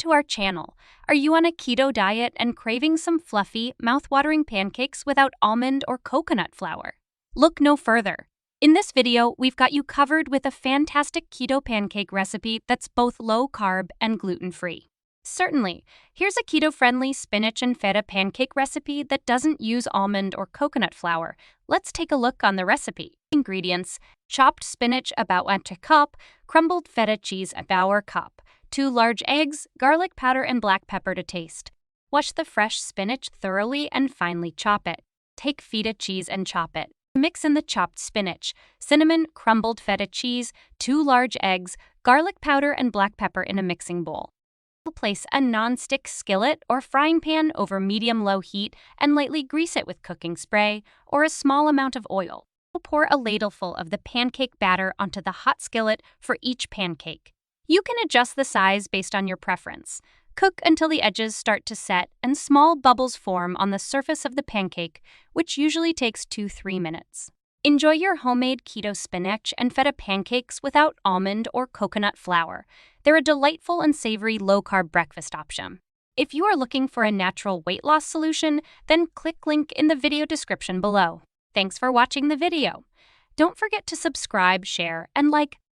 to our channel. Are you on a keto diet and craving some fluffy, mouth-watering pancakes without almond or coconut flour? Look no further. In this video, we've got you covered with a fantastic keto pancake recipe that's both low-carb and gluten-free. Certainly, here's a keto-friendly spinach and feta pancake recipe that doesn't use almond or coconut flour. Let's take a look on the recipe. Ingredients: chopped spinach about 1 cup, crumbled feta cheese about 1 cup, 2 large eggs, garlic powder and black pepper to taste. Wash the fresh spinach thoroughly and finely chop it. Take feta cheese and chop it. Mix in the chopped spinach, cinnamon, crumbled feta cheese, 2 large eggs, garlic powder and black pepper in a mixing bowl. Place a non-stick skillet or frying pan over medium-low heat and lightly grease it with cooking spray or a small amount of oil. Pour a ladleful of the pancake batter onto the hot skillet for each pancake. You can adjust the size based on your preference. Cook until the edges start to set and small bubbles form on the surface of the pancake, which usually takes 2-3 minutes. Enjoy your homemade keto spinach and feta pancakes without almond or coconut flour. They're a delightful and savory low-carb breakfast option. If you are looking for a natural weight loss solution, then click link in the video description below. Thanks for watching the video. Don't forget to subscribe, share, and like